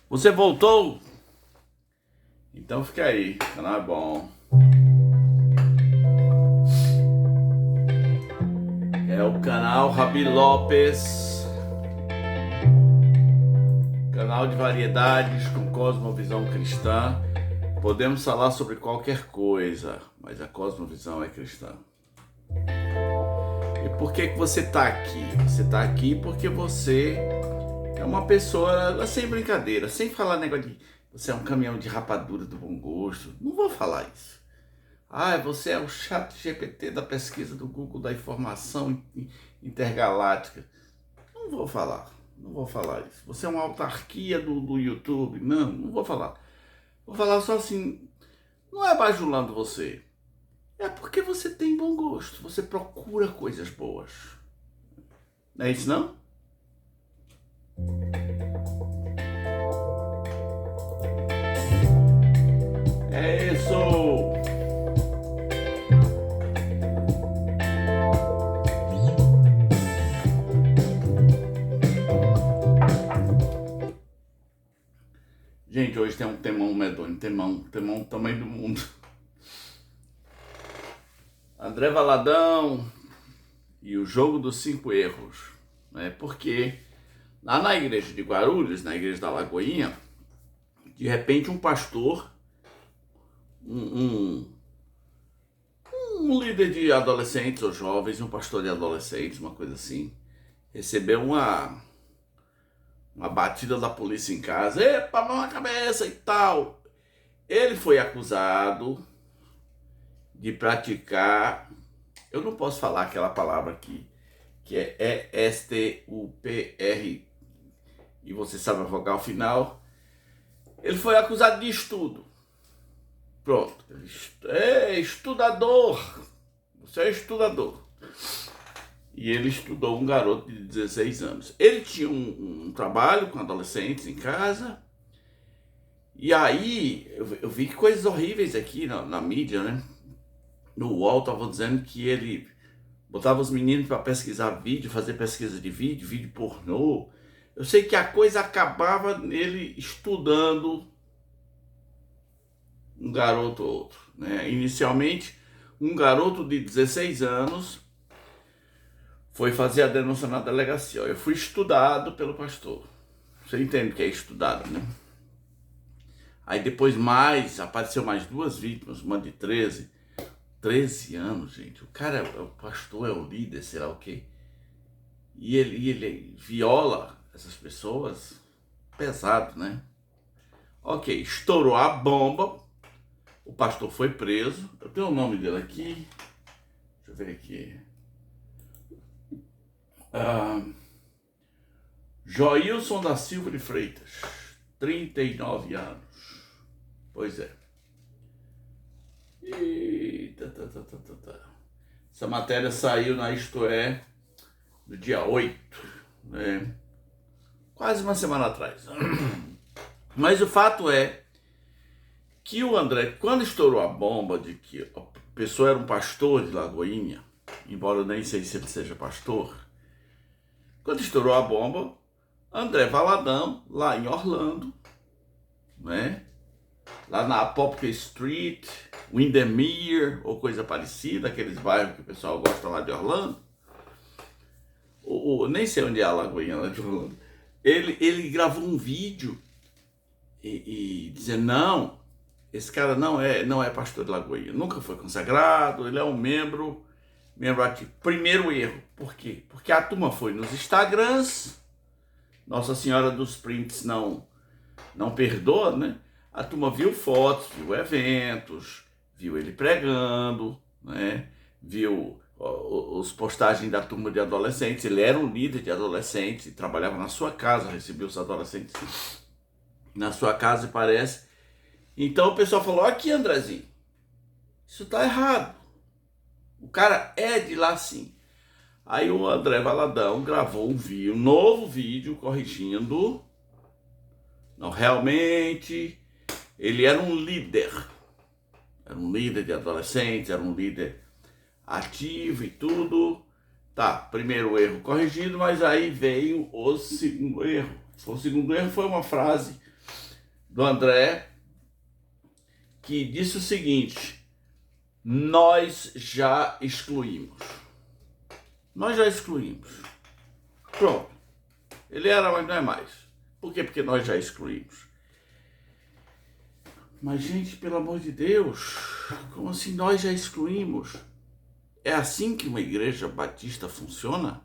Você voltou? Então fica aí, canal é bom. É o canal Rabi Lopes, canal de variedades com cosmovisão cristã. Podemos falar sobre qualquer coisa, mas a cosmovisão é cristã. E por que você está aqui? Você está aqui porque você é uma pessoa, sem brincadeira, sem falar negócio de você é um caminhão de rapadura do bom gosto. Não vou falar isso. Ah, você é o chat GPT da pesquisa do Google da informação intergaláctica. Não vou falar isso. Você é uma autarquia do YouTube. Não vou falar. Vou falar só assim, não é bajulando você. É porque você tem bom gosto. Você procura coisas boas. Não é isso, não? É isso! Gente, hoje tem um temão medonho, temão tamanho do mundo. André Valadão e o jogo dos 5 erros, né? Porque lá na igreja de Guarulhos, na igreja da Lagoinha, de repente um pastor, um líder de adolescentes ou jovens, um pastor de adolescentes, uma coisa assim, recebeu uma batida da polícia em casa, epa, mão na cabeça e tal. Ele foi acusado de praticar, eu não posso falar aquela palavra aqui, que é ESTUPR, e você sabe a vogal final. Ele foi acusado de estudo. Pronto, é estudador, você é estudador. E ele estudou um garoto de 16 anos. Ele tinha um trabalho com adolescentes em casa. E aí, eu vi coisas horríveis aqui na mídia, né? No UOL estavam dizendo que ele botava os meninos para pesquisar vídeo, fazer pesquisa de vídeo pornô. Eu sei que a coisa acabava nele estudando um garoto ou outro, né? Inicialmente, um garoto de 16 anos foi fazer a denúncia na delegacia. Eu fui estudado pelo pastor. Você entende o que é estudado, né? Aí depois apareceu mais 2 vítimas, uma de 13 anos, gente. O cara é o pastor, é o líder, sei lá o quê. E ele viola essas pessoas, pesado, né? Ok, estourou a bomba, o pastor foi preso. Eu tenho o nome dele aqui. Deixa eu ver aqui. Joilson da Silva de Freitas, 39 anos. Pois é. Essa matéria saiu na Isto É no dia 8, né? Quase uma semana atrás. Mas o fato é que o André, quando estourou a bomba de que a pessoa era um pastor de Lagoinha, embora eu nem sei se ele seja pastor, quando estourou a bomba, André Valadão, lá em Orlando, né? Lá na Poplar Street, Windermere, ou coisa parecida, aqueles bairros que o pessoal gosta lá de Orlando. Nem sei onde é a Lagoinha lá de Orlando. Ele gravou um vídeo e dizendo, não, esse cara não é pastor de Lagoinha, nunca foi consagrado, ele é um membro ativo. Primeiro erro, por quê? Porque a turma foi nos Instagrams, Nossa Senhora dos Prints não perdoa, né? A turma viu fotos, viu eventos, viu ele pregando, né? Viu os postagens da turma de adolescentes. Ele era um líder de adolescentes, trabalhava na sua casa, recebia os adolescentes na sua casa, parece. Então o pessoal falou, aqui, Andrezinho, isso tá errado. O cara é de lá sim. Aí o André Valadão gravou um novo vídeo corrigindo. Não, realmente, ele era um líder. Era um líder de adolescentes, era um líder ativo e tudo. Tá, primeiro erro corrigido, mas aí veio o segundo erro. O segundo erro foi uma frase do André que disse o seguinte: nós já excluímos. Nós já excluímos. Pronto. Ele era, mas não é mais. Por quê? Porque nós já excluímos. Mas, gente, pelo amor de Deus, como assim nós já excluímos? É assim que uma igreja batista funciona?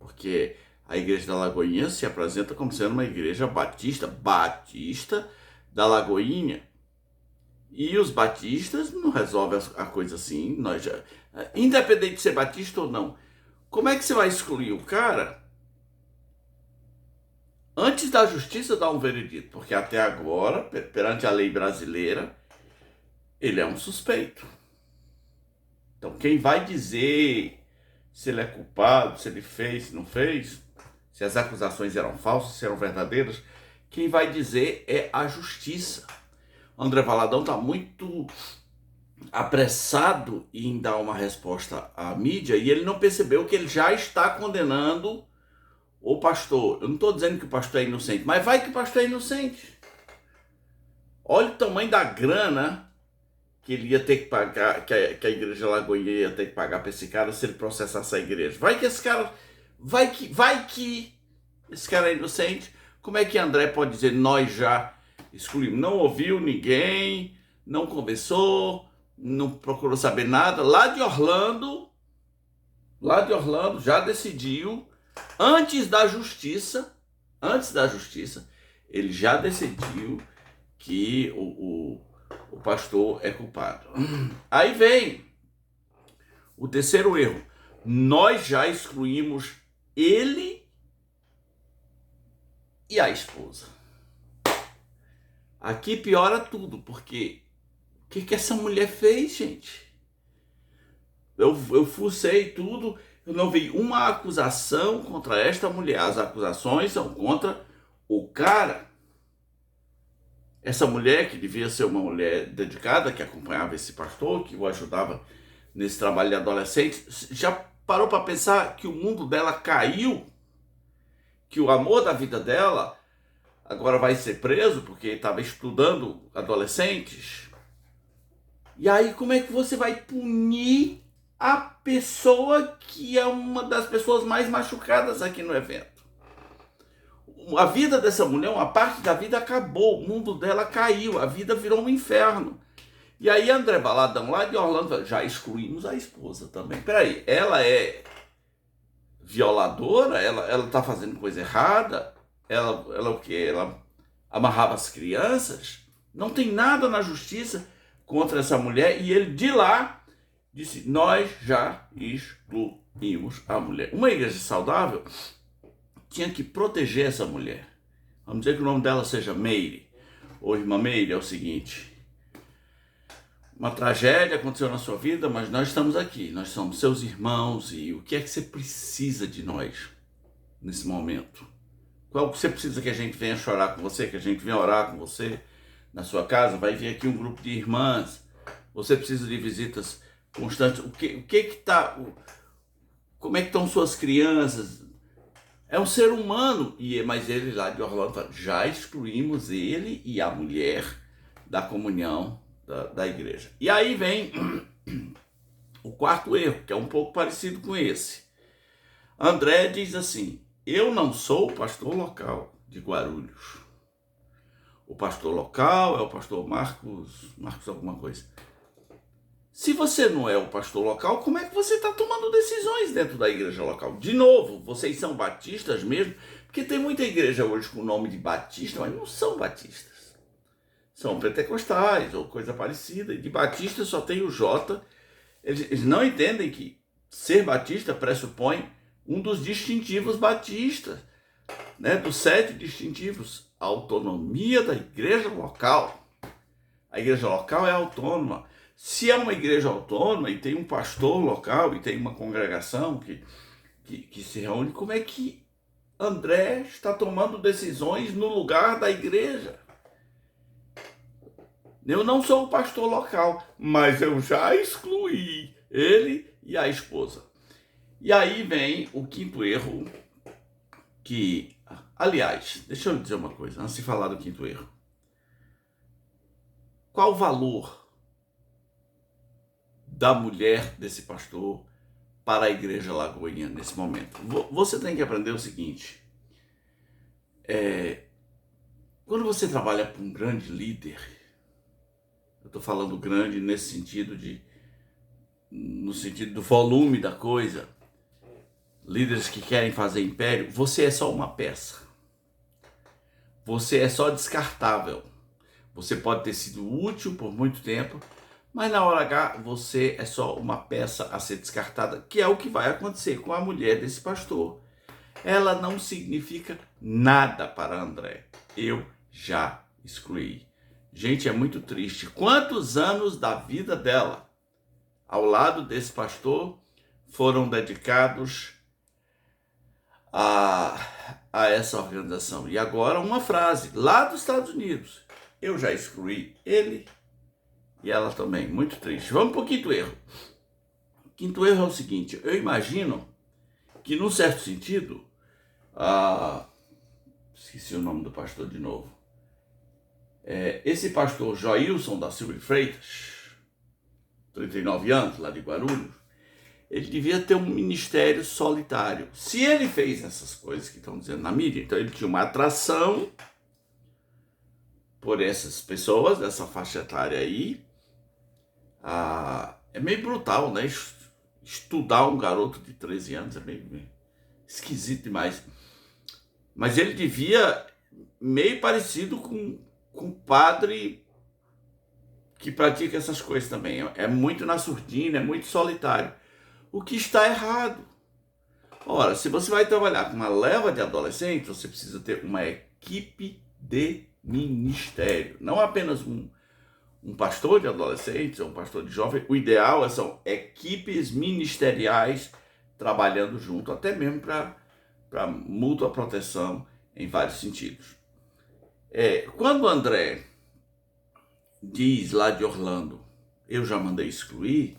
Porque a igreja da Lagoinha se apresenta como sendo uma igreja batista da Lagoinha. E os batistas não resolvem a coisa assim. Nós já, independente de ser batista ou não, como é que você vai excluir o cara antes da justiça dar um veredito? Porque até agora, perante a lei brasileira, ele é um suspeito. Então, quem vai dizer se ele é culpado, se ele fez, se não fez, se as acusações eram falsas, se eram verdadeiras, quem vai dizer é a justiça. André Valadão está muito apressado em dar uma resposta à mídia e ele não percebeu que ele já está condenando o pastor. Eu não estou dizendo que o pastor é inocente, mas vai que o pastor é inocente. Olha o tamanho da grana que ele ia ter que pagar, que a igreja Lagoinha ia ter que pagar para esse cara se ele processasse a igreja. Vai que esse cara, vai que esse cara é inocente. Como é que André pode dizer nós já excluímos? Não ouviu ninguém, não conversou, não procurou saber nada. Lá de Orlando já decidiu, antes da justiça, ele já decidiu que o pastor é culpado. Aí vem o terceiro erro. Nós já excluímos ele e a esposa. Aqui piora tudo, porque o que essa mulher fez, gente? Eu fucei tudo, eu não vi uma acusação contra esta mulher. As acusações são contra o cara. Essa mulher, que devia ser uma mulher dedicada, que acompanhava esse pastor, que o ajudava nesse trabalho de adolescente, já parou para pensar que o mundo dela caiu? Que o amor da vida dela agora vai ser preso porque estava estudando adolescentes? E aí como é que você vai punir a pessoa que é uma das pessoas mais machucadas aqui no evento? A vida dessa mulher, uma parte da vida acabou, o mundo dela caiu, a vida virou um inferno. E aí André Valadão, lá de Orlando, já excluímos a esposa também. Peraí, ela é violadora? Ela tá fazendo coisa errada? Ela o quê? Ela amarrava as crianças? Não tem nada na justiça contra essa mulher. E ele de lá disse, nós já excluímos a mulher. Uma igreja saudável tinha que proteger essa mulher. Vamos dizer que o nome dela seja Meire. Ô, irmã Meire, é o seguinte: uma tragédia aconteceu na sua vida, mas nós estamos aqui. Nós somos seus irmãos e o que é que você precisa de nós nesse momento? Qual que você precisa que a gente venha chorar com você, que a gente venha orar com você na sua casa? Vai vir aqui um grupo de irmãs. Você precisa de visitas constantes. O que tá... Como é que estão suas crianças? É um ser humano, mas ele lá de Orlando fala, já excluímos ele e a mulher da comunhão da igreja. E aí vem o quarto erro, que é um pouco parecido com esse. André diz assim, eu não sou o pastor local de Guarulhos. O pastor local é o pastor Marcos alguma coisa. Se você não é o pastor local, como é que você está tomando decisões dentro da igreja local? De novo, vocês são batistas mesmo? Porque tem muita igreja hoje com o nome de batista, mas não são batistas. São pentecostais ou coisa parecida. E de batista só tem o J. Eles não entendem que ser batista pressupõe um dos distintivos batistas, né? Dos 7 distintivos. A autonomia da igreja local. A igreja local é autônoma. Se é uma igreja autônoma e tem um pastor local e tem uma congregação que se reúne, como é que André está tomando decisões no lugar da igreja? Eu não sou o pastor local, mas eu já excluí ele e a esposa. E aí vem o quinto erro, que, aliás, deixa eu dizer uma coisa, antes de falar do quinto erro. Qual o valor da mulher desse pastor para a igreja Lagoinha nesse momento? Você tem que aprender o seguinte, quando você trabalha para um grande líder, eu estou falando grande nesse sentido no sentido do volume da coisa, líderes que querem fazer império, você é só uma peça. Você é só descartável. Você pode ter sido útil por muito tempo, mas na hora H você é só uma peça a ser descartada, que é o que vai acontecer com a mulher desse pastor. Ela não significa nada para André. Eu já excluí. Gente, é muito triste. Quantos anos da vida dela, ao lado desse pastor, foram dedicados a essa organização? E agora uma frase, lá dos Estados Unidos. Eu já excluí ele e ela também. Muito triste. Vamos para o quinto erro. O quinto erro é o seguinte, eu imagino que, num certo sentido, esqueci o nome do pastor de novo, esse pastor Joilson da Silva de Freitas, 39 anos, lá de Guarulhos, ele devia ter um ministério solitário. Se ele fez essas coisas que estão dizendo na mídia, então ele tinha uma atração por essas pessoas, dessa faixa etária aí. É meio brutal, né? Estudar um garoto de 13 anos é meio esquisito demais. Mas ele devia, meio parecido com um padre que pratica essas coisas também. É muito na surdina, é muito solitário. O que está errado. Ora, se você vai trabalhar com uma leva de adolescentes, você precisa ter uma equipe de ministério. Não apenas um pastor de adolescentes ou um pastor de jovens. O ideal são equipes ministeriais trabalhando junto, até mesmo para mútua proteção em vários sentidos. Quando o André diz lá de Orlando, eu já mandei excluir,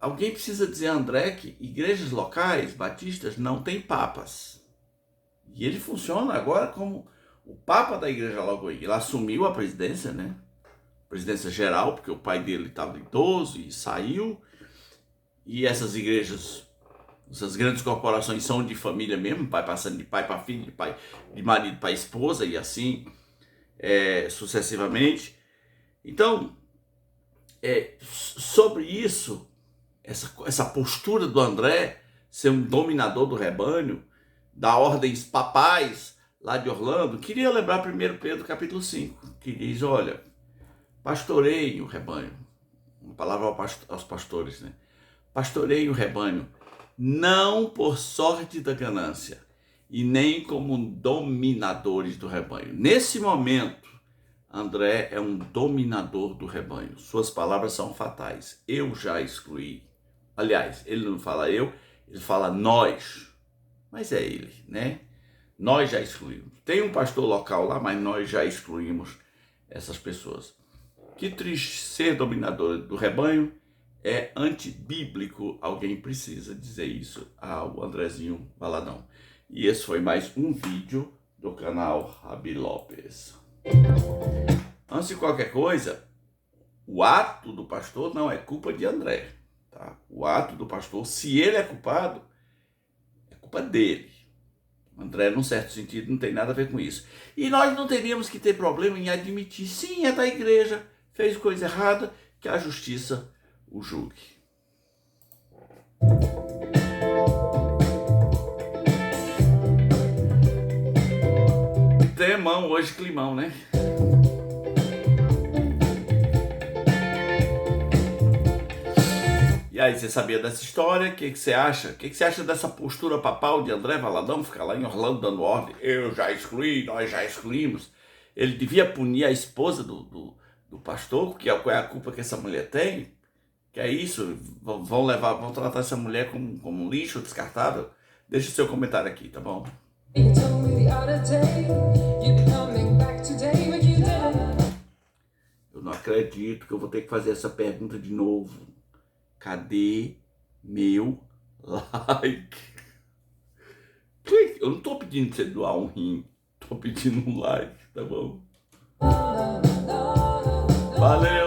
alguém precisa dizer a André que igrejas locais, batistas, não têm papas. E ele funciona agora como o papa da igreja Lagoinha. Ele assumiu a presidência, né? Presidência geral, porque o pai dele estava idoso e saiu. E essas igrejas, essas grandes corporações são de família mesmo, pai passando de pai para filho, de marido para esposa e assim sucessivamente. Então, sobre isso, essa postura do André ser um dominador do rebanho, dar ordens papais lá de Orlando, queria lembrar 1 Pedro capítulo 5, que diz, olha, pastoreiem o rebanho, uma palavra aos pastores, né? Pastoreiem o rebanho, não por sorte da ganância, e nem como dominadores do rebanho. Nesse momento, André é um dominador do rebanho. Suas palavras são fatais. Eu já excluí. Aliás, ele não fala eu, ele fala nós. Mas é ele, né? Nós já excluímos. Tem um pastor local lá, mas nós já excluímos essas pessoas. Que triste, ser dominador do rebanho é antibíblico. Alguém precisa dizer isso ao Andrezinho Valadão. E esse foi mais um vídeo do canal Rabi Lopes. Antes de qualquer coisa, o ato do pastor não é culpa de André. Tá? O ato do pastor, se ele é culpado, é culpa dele. André, num certo sentido, não tem nada a ver com isso. E nós não teríamos que ter problema em admitir, sim, é da igreja, fez coisa errada, que a justiça o julgue. Temão hoje, climão, né? E aí, você sabia dessa história? O que você acha? O que você acha dessa postura papal de André Valadão, ficar lá em Orlando dando ordem? Eu já excluí, nós já excluímos. Ele devia punir a esposa do pastor, porque qual é a culpa que essa mulher tem? Que é isso? Vão tratar essa mulher como um lixo descartável? Deixa o seu comentário aqui, tá bom? Eu não acredito que eu vou ter que fazer essa pergunta de novo. Cadê meu like. Clique. Eu não tô pedindo pra você doar um rim, tô pedindo um like, tá bom? Valeu!